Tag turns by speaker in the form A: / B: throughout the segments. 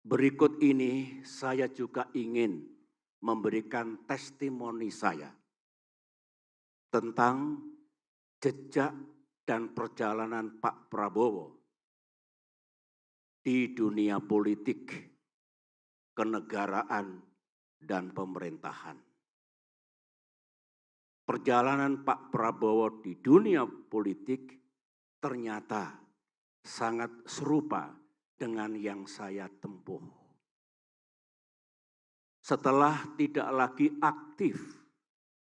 A: Berikut ini saya juga ingin memberikan testimoni saya tentang jejak dan perjalanan Pak Prabowo di dunia politik, kenegaraan, dan pemerintahan. Perjalanan Pak Prabowo di dunia politik ternyata sangat serupa dengan yang saya tempuh. Setelah tidak lagi aktif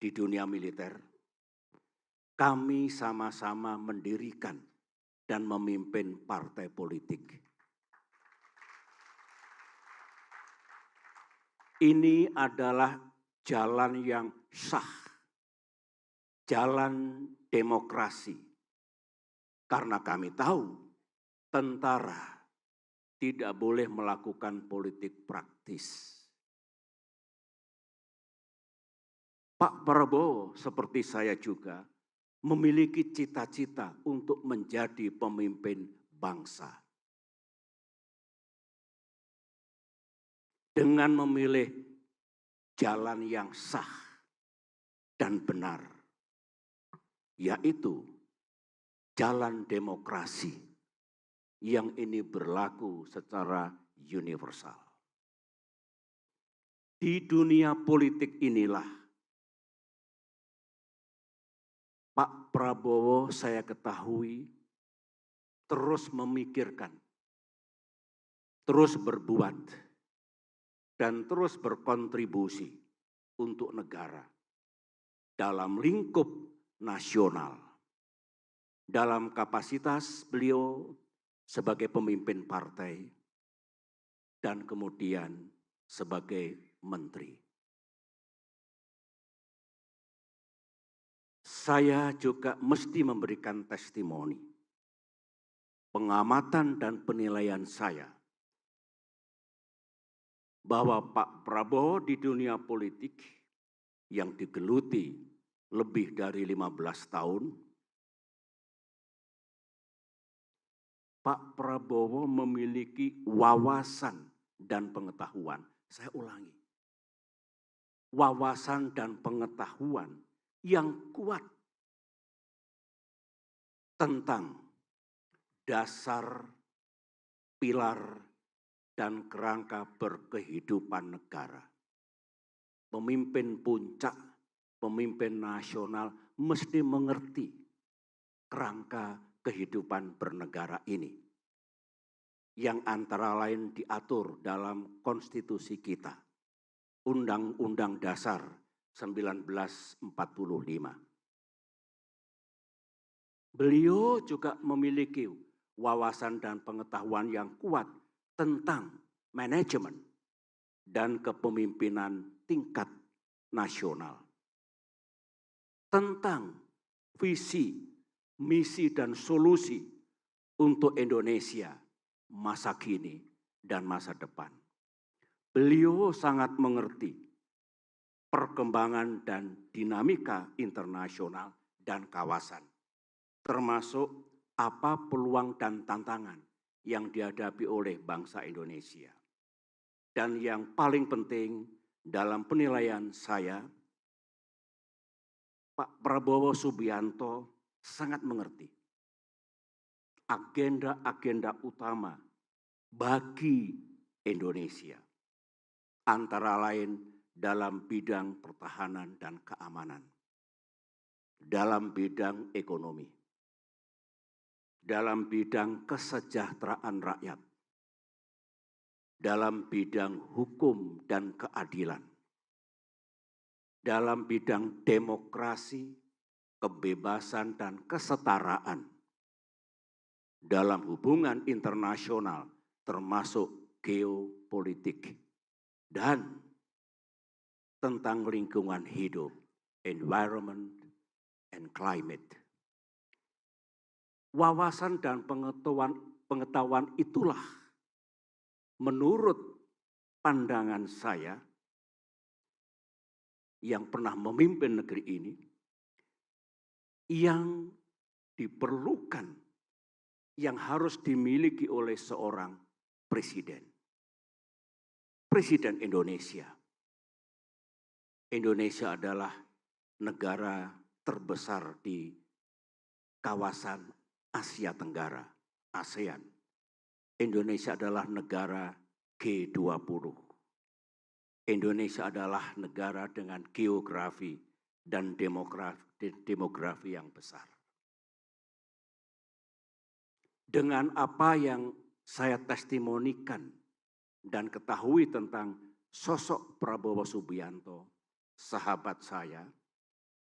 A: di dunia militer, kami sama-sama mendirikan dan memimpin partai politik. Ini adalah jalan yang sah, jalan demokrasi. Karena kami tahu tentara tidak boleh melakukan politik praktis. Pak Prabowo seperti saya juga memiliki cita-cita untuk menjadi pemimpin bangsa. Dengan memilih jalan yang sah dan benar, yaitu jalan demokrasi yang ini berlaku secara universal. Di dunia politik inilah Pak Prabowo saya ketahui terus memikirkan, terus berbuat, dan terus berkontribusi untuk negara dalam lingkup nasional. Dalam kapasitas beliau sebagai pemimpin partai dan kemudian sebagai menteri. Saya juga mesti memberikan testimoni, pengamatan dan penilaian saya bahwa Pak Prabowo di dunia politik yang digeluti lebih dari 15 tahun, Pak Prabowo memiliki wawasan dan pengetahuan. Saya ulangi, wawasan dan pengetahuan yang kuat tentang dasar, pilar, dan kerangka berkehidupan negara. Pemimpin puncak, pemimpin nasional mesti mengerti kerangka kehidupan bernegara ini, yang antara lain diatur dalam konstitusi kita, Undang-Undang Dasar 1945. Beliau juga memiliki wawasan dan pengetahuan yang kuat tentang manajemen dan kepemimpinan tingkat nasional. Tentang visi, misi, dan solusi untuk Indonesia masa kini dan masa depan. Beliau sangat mengerti perkembangan dan dinamika internasional dan kawasan, termasuk apa peluang dan tantangan yang dihadapi oleh bangsa Indonesia. Dan yang paling penting dalam penilaian saya, Pak Prabowo Subianto sangat mengerti agenda-agenda utama bagi Indonesia, antara lain dalam bidang pertahanan dan keamanan, dalam bidang ekonomi, dalam bidang kesejahteraan rakyat, dalam bidang hukum dan keadilan, dalam bidang demokrasi, kebebasan dan kesetaraan, dalam hubungan internasional termasuk geopolitik, dan tentang lingkungan hidup, environment and climate. Wawasan dan pengetahuan itulah menurut pandangan saya yang pernah memimpin negeri ini, yang diperlukan, yang harus dimiliki oleh seorang presiden. Presiden Indonesia. Indonesia adalah negara terbesar di kawasan Asia Tenggara, ASEAN. Indonesia adalah negara G20. Indonesia adalah negara dengan geografi dan demografi yang besar. Dengan apa yang saya testimonikan dan ketahui tentang sosok Prabowo Subianto, sahabat saya,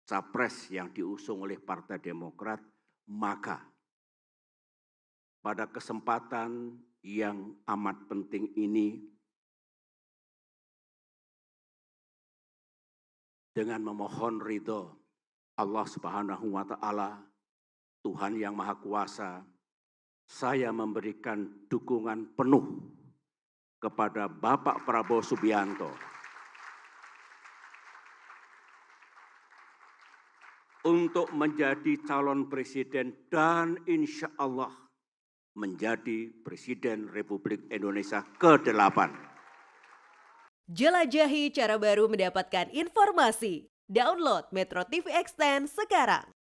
A: capres yang diusung oleh Partai Demokrat, maka pada kesempatan yang amat penting ini, dengan memohon ridho Allah Subhanahu wa Ta'ala, Tuhan yang Maha Kuasa, saya memberikan dukungan penuh kepada Bapak Prabowo Subianto untuk menjadi calon presiden dan insya Allah menjadi Presiden Republik Indonesia ke-8.
B: Jelajahi cara baru mendapatkan informasi. Download Metro TV Extend sekarang.